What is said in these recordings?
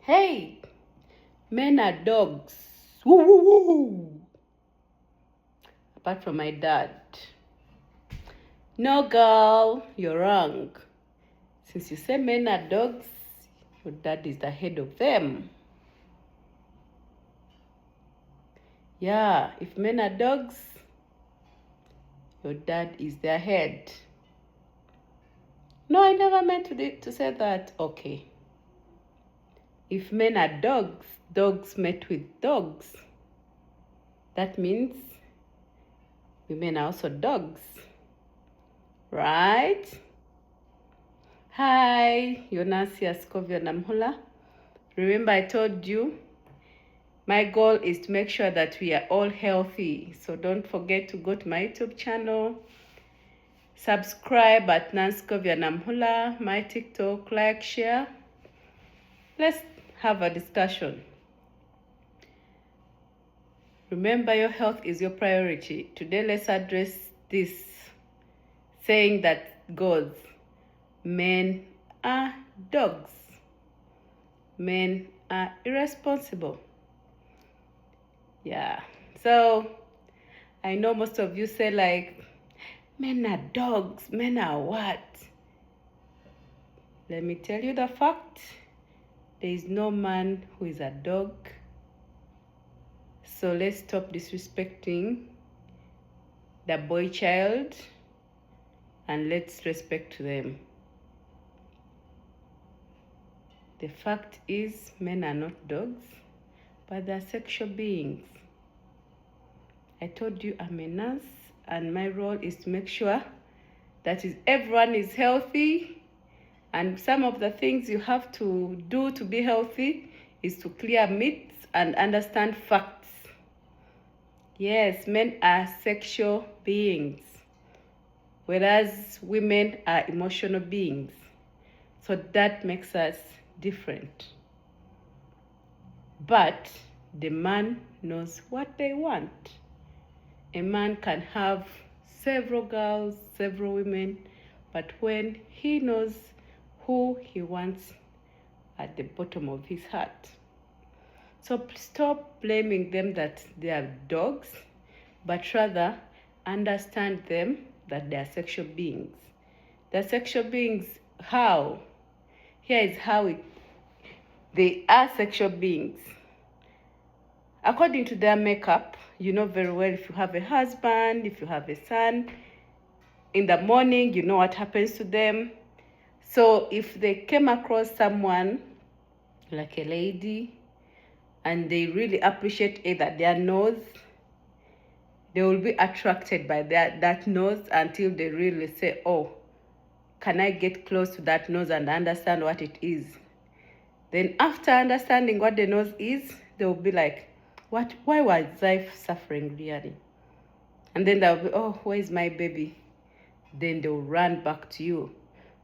Hey, men are dogs. Woo woo woo. Apart from my dad. No, girl, you're wrong. Since you say men are dogs, your dad is the head of them. Yeah, if men are dogs, your dad is their head. No, I never meant to say that. Okay. If men are dogs, dogs met with dogs. That means women are also dogs. Right? Hi, Yonasia Scovia Namhula. Remember I told you my goal is to make sure that we are all healthy. So don't forget to go to my YouTube channel. Subscribe at Nanscovia Namhula, my TikTok, like, share. Let's have a discussion. Remember, your health is your priority. Today, let's address this saying that goes, men are dogs. Men are irresponsible. Yeah. So, I know most of you say like, men are dogs, men are what? Let me tell you the fact. There is no man who is a dog. So let's stop disrespecting the boy child and let's respect them. The fact is, men are not dogs, but they're sexual beings. I told you I'm a nurse, and my role is to make sure that everyone is healthy. And some of the things you have to do to be healthy is to clear myths and understand facts. Yes, men are sexual beings, whereas women are emotional beings. So that makes us different. But the man knows what they want. A man can have several girls, several women, but when he knows who he wants at the bottom of his heart. So stop blaming them that they are dogs, but rather understand them that they are sexual beings. They're sexual beings. How? Here is how they are sexual beings. According to their makeup, you know very well if you have a husband, if you have a son, in the morning, you know what happens to them. So if they came across someone like a lady and they really appreciate either their nose, they will be attracted by that nose until they really say, oh, can I get close to that nose and understand what it is? Then after understanding what the nose is, they will be like, why was I suffering really? And then they'll be, oh, where is my baby? Then they'll run back to you.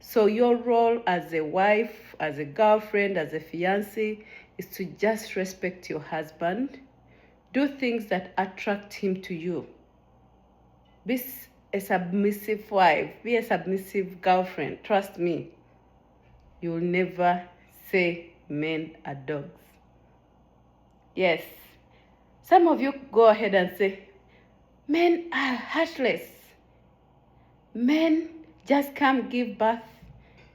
So your role as a wife, as a girlfriend, as a fiancé is to just respect your husband. Do things that attract him to you. Be a submissive wife. Be a submissive girlfriend. Trust me. You'll never say men are dogs. Yes. Some of you go ahead and say, men are heartless. Men just come give birth,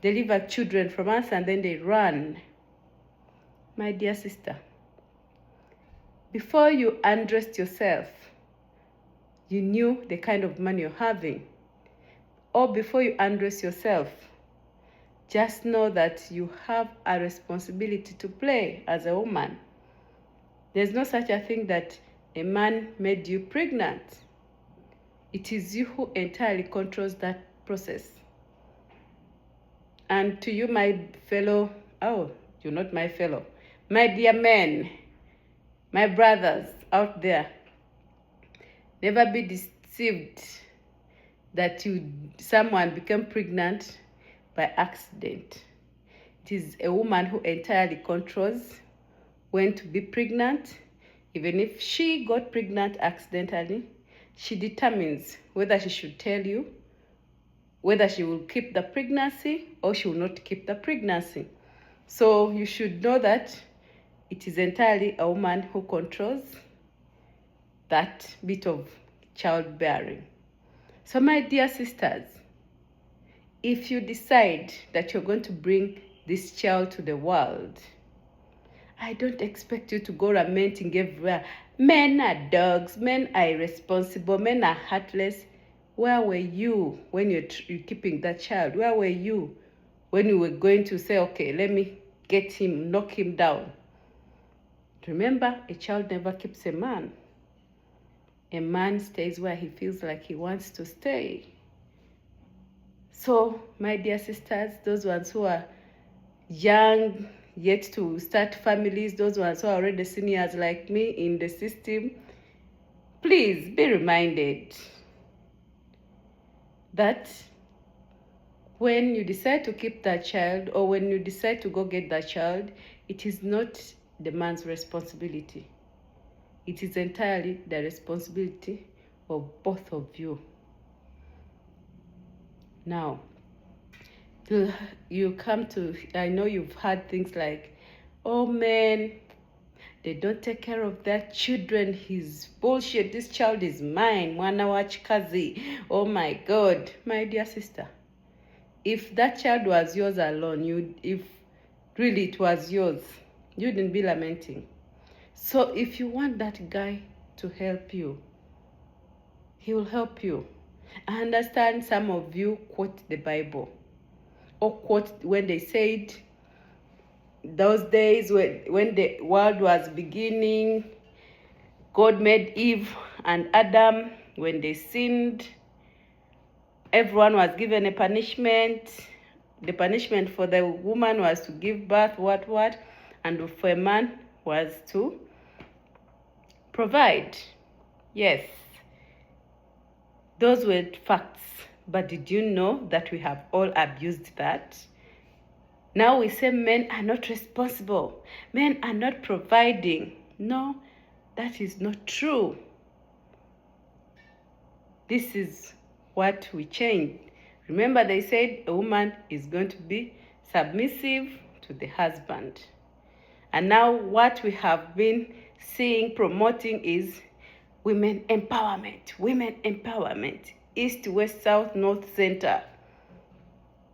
deliver children from us, and then they run. My dear sister, before you undressed yourself, you knew the kind of man you're having. Or before you undress yourself, just know that you have a responsibility to play as a woman. There's no such a thing that a man made you pregnant. It is you who entirely controls that process. And to you, my fellow, oh, you're not my fellow, my dear men, my brothers out there, never be deceived that someone became pregnant by accident. It is a woman who entirely controls when to be pregnant. Even if she got pregnant accidentally, she determines whether she should tell you, whether she will keep the pregnancy or she will not keep the pregnancy. So you should know that it is entirely a woman who controls that bit of childbearing. So my dear sisters, if you decide that you're going to bring this child to the world, I don't expect you to go lamenting everywhere. Men are dogs, men are irresponsible, men are heartless. Where were you when you're keeping that child? Where were you when you were going to say, okay, let me get him, knock him down? Remember, a child never keeps a man. A man stays where he feels like he wants to stay. So, my dear sisters, those ones who are young, yet to start families, those ones who are already seniors like me in the system, please be reminded that when you decide to keep that child, or when you decide to go get that child, it is not the man's responsibility. It is entirely the responsibility of both of you. Now, you come to, I know you've heard things like, oh man, they don't take care of their children, he's bullshit, this child is mine, mwana wa chikazi. Oh my God, my dear sister, if that child was yours alone, if really it was yours, you wouldn't be lamenting. So if you want that guy to help you, he will help you. I understand some of you quote the Bible, or quote when they said those days when the world was beginning, God made Eve and Adam. When they sinned, everyone was given a punishment. The punishment for the woman was to give birth, and for a man was to provide. Yes, those were facts. But did you know that we have all abused that? Now we say men are not responsible. Men are not providing. No, that is not true. This is what we changed. Remember, they said a woman is going to be submissive to the husband. And now what we have been seeing, promoting is women empowerment. Women empowerment. East, west, south, north, center.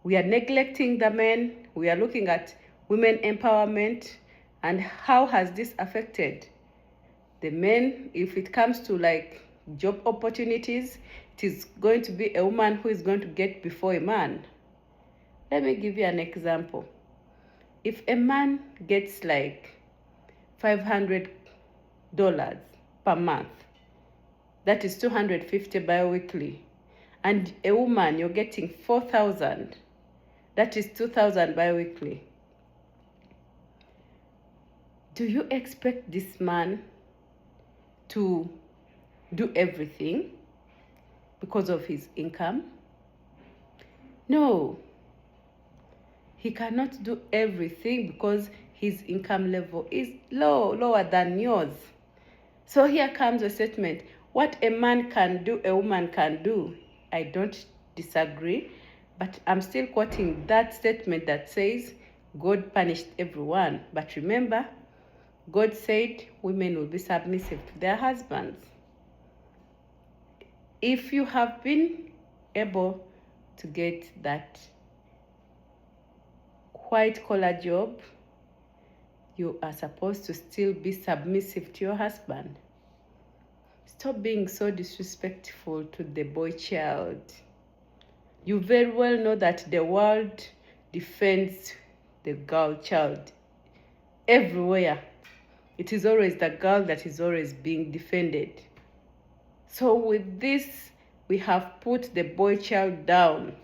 We are neglecting the men. We are looking at women empowerment. And how has this affected the men? If it comes to like job opportunities, it is going to be a woman who is going to get before a man. Let me give you an example. If a man gets like $500 per month, that is $250 bi-weekly, and a woman you're getting $4,000, that is $2,000 bi-weekly, do you expect this man to do everything because of his income? No, he cannot do everything because his income level is lower than yours. So here comes a statement: what a man can do, a woman can do. I don't disagree, but I'm still quoting that statement that says God punished everyone. But remember, God said women will be submissive to their husbands. If you have been able to get that white-collar job, you are supposed to still be submissive to your husband. Stop being so disrespectful to the boy child. You very well know that the world defends the girl child. Everywhere, it is always the girl that is always being defended. So with this, we have put the boy child down.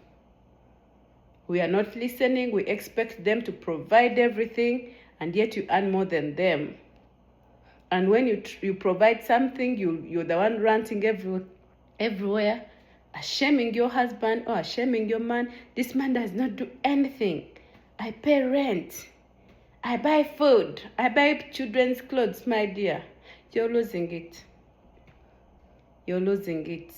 We are not listening. We expect them to provide everything, and yet you earn more than them. And when you provide something, you're the one ranting everywhere, shaming your husband or shaming your man. This man does not do anything. I pay rent. I buy food. I buy children's clothes, my dear. You're losing it. You're losing it.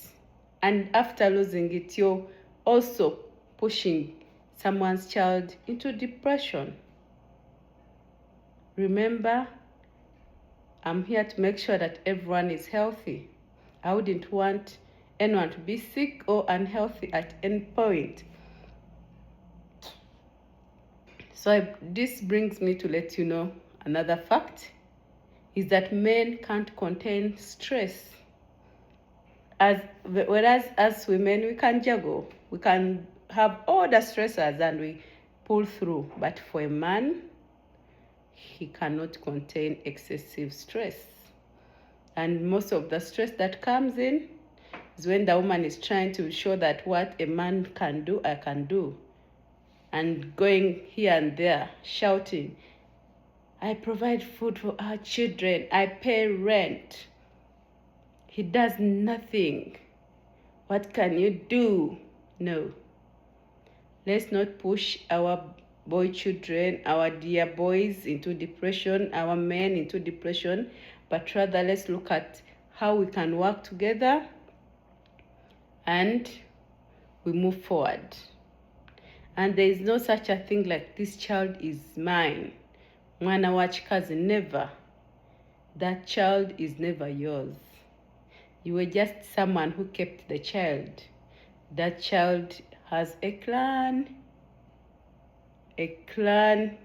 And after losing it, you're also pushing someone's child into depression. Remember, I'm here to make sure that everyone is healthy. I wouldn't want anyone to be sick or unhealthy at any point. So this brings me to let you know another fact is that men can't contain stress. Whereas as women, we can juggle. We can have all the stressors and we pull through. But for a man, he cannot contain excessive stress. And most of the stress that comes in is when the woman is trying to show that what a man can do, I can do. And going here and there, shouting, I provide food for our children, I pay rent. He does nothing. What can you do? No. Let's not push our boy children, our dear boys into depression, our men into depression, but rather let's look at how we can work together and we move forward. And there is no such a thing like this child is mine. Mwana wa chikazi, never. That child is never yours. You were just someone who kept the child. That child has a clan. A clan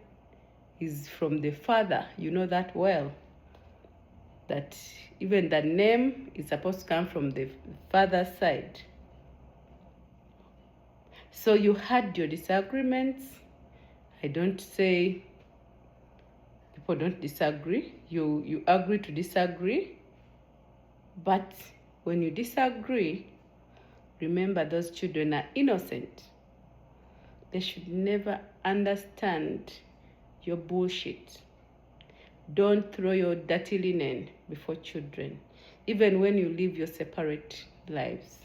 is from the father. You know that well. That even the name is supposed to come from the father's side. So you had your disagreements. I don't say people don't disagree. You agree to disagree. But when you disagree, remember those children are innocent. They should never understand your bullshit. Don't throw your dirty linen before children, even when you live your separate lives.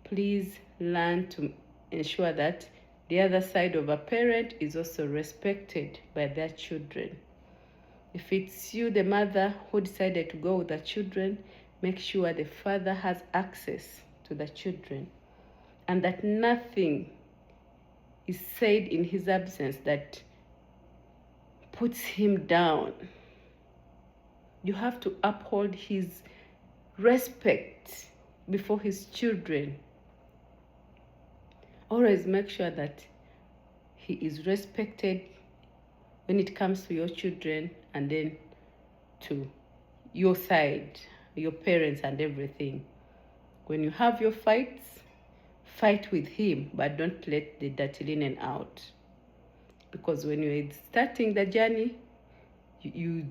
Please learn to ensure that the other side of a parent is also respected by their children. If it's you, the mother, who decided to go with the children, make sure the father has access to the children and that nothing is said in his absence that puts him down. You have to uphold his respect before his children. Always make sure that he is respected when it comes to your children and then to your side, your parents and everything. When you have your fights, fight with him, but don't let the dirty linen out. Because when you're starting the journey, you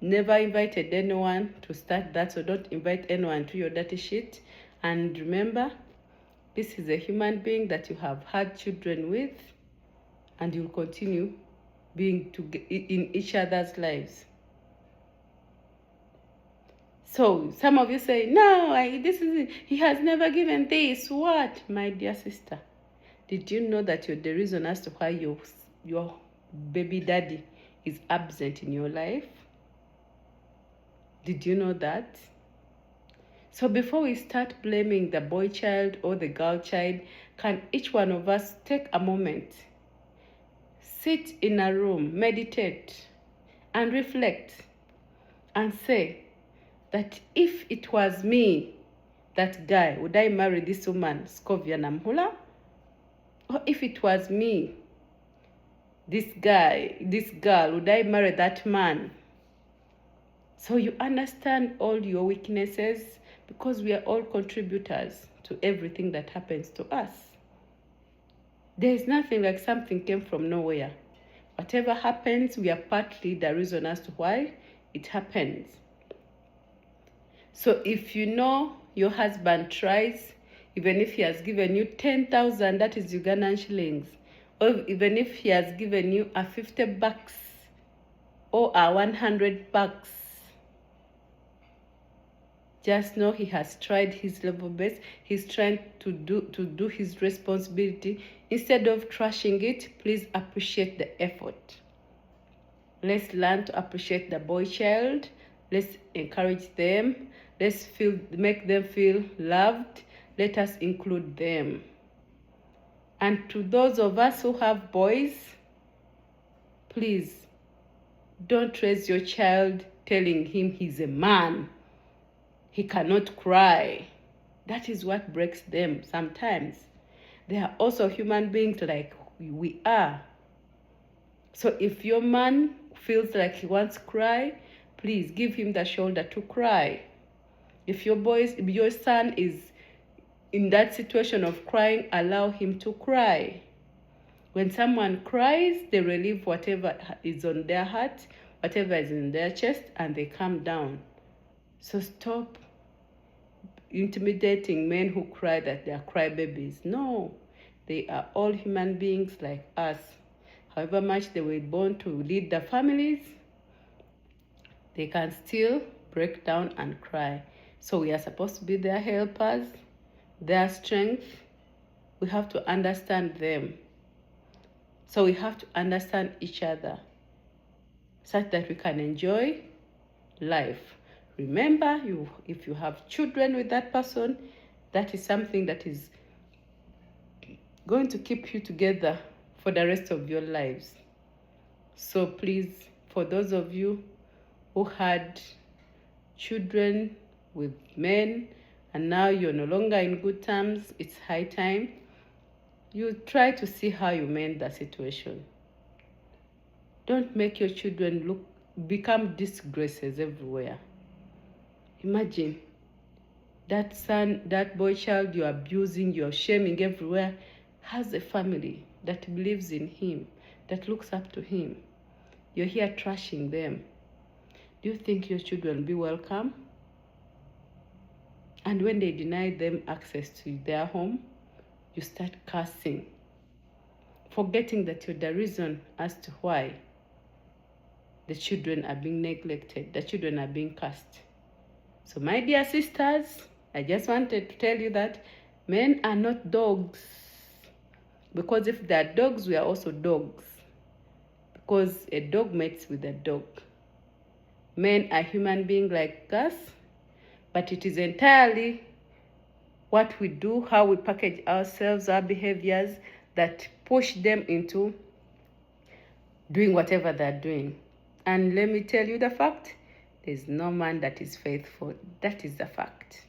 never invited anyone to start that, so don't invite anyone to your dirty shit. And remember, this is a human being that you have had children with, and you'll continue being in each other's lives. So some of you say, no, he has never given this. What? My dear sister, did you know that you're the reason as to why your baby daddy is absent in your life? Did you know that? So before we start blaming the boy child or the girl child, can each one of us take a moment, sit in a room, meditate, and reflect, and say that if it was me, that guy, would I marry this woman, Scovia Namhula? Or if it was me, this guy, this girl, would I marry that man? So you understand all your weaknesses, because we are all contributors to everything that happens to us. There is nothing like something came from nowhere. Whatever happens, we are partly the reason as to why it happens. So if you know your husband tries, even if he has given you 10,000, that is Ugandan shillings, or even if he has given you a 50 bucks or a 100 bucks, just know he has tried his level best. He's trying to do his responsibility. Instead of trashing it, please appreciate the effort. Let's learn to appreciate the boy child. Let's encourage them. Let's make them feel loved. Let us include them. And to those of us who have boys, please don't raise your child telling him he's a man, he cannot cry. That is what breaks them sometimes. They are also human beings like we are. So if your man feels like he wants to cry, please give him the shoulder to cry. If your son is in that situation of crying, allow him to cry. When someone cries, they relieve whatever is on their heart, whatever is in their chest, and they calm down. So stop intimidating men who cry that they are crybabies. No, they are all human beings like us. However much they were born to lead their families, they can still break down and cry. So we are supposed to be their helpers, their strength. We have to understand them. So we have to understand each other such that we can enjoy life. Remember, if you have children with that person, that is something that is going to keep you together for the rest of your lives. So please, for those of you who had children with men and now you're no longer in good terms, it's high time you try to see how you mend the situation. Don't make your children become disgraces everywhere. Imagine that boy child you're abusing, you're shaming everywhere, has a family that believes in him, that looks up to him. You're here trashing them. Do you think your children will be welcome? And when they deny them access to their home, you start cursing, forgetting that you're the reason as to why the children are being neglected, the children are being cursed. So my dear sisters, I just wanted to tell you that men are not dogs. Because if they are dogs, we are also dogs. Because a dog mates with a dog. Men are human beings like us, but it is entirely what we do, how we package ourselves, our behaviors, that push them into doing whatever they're doing. And let me tell you the fact, there's no man that is faithful. That is the fact.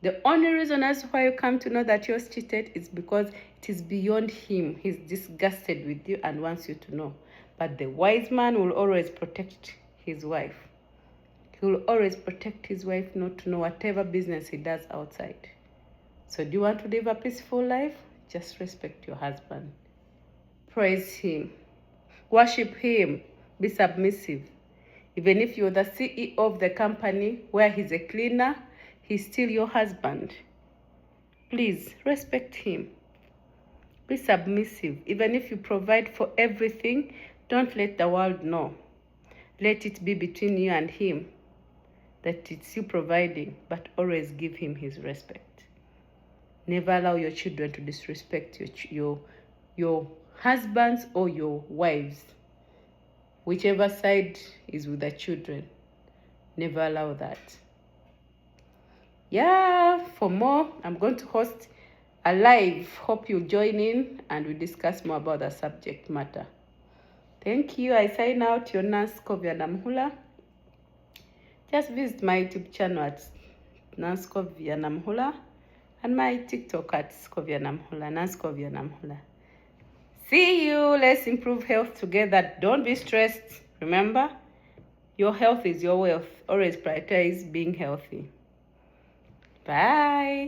The only reason as to why you come to know that you're cheated is because it is beyond him. He's disgusted with you and wants you to know. But the wise man will always protect his wife. He will always protect his wife not to know whatever business he does outside. So do you want to live a peaceful life? Just respect your husband. Praise him. Worship him. Be submissive. Even if you're the CEO of the company where he's a cleaner, he's still your husband. Please respect him. Be submissive. Even if you provide for everything, don't let the world know. Let it be between you and him that it's you providing, but always give him his respect. Never allow your children to disrespect your husbands or your wives. Whichever side is with the children, never allow that. Yeah, for more, I'm going to host a live. Hope you join in and we discuss more about the subject matter. Thank you. I sign out, your nurse Skovia Namhula. Just visit my YouTube channel at Nurse Skovia Namhula and my TikTok at Skovia Namhula, Nurse Skovia Namhula. See you. Let's improve health together. Don't be stressed. Remember, your health is your wealth. Always prioritize being healthy. Bye.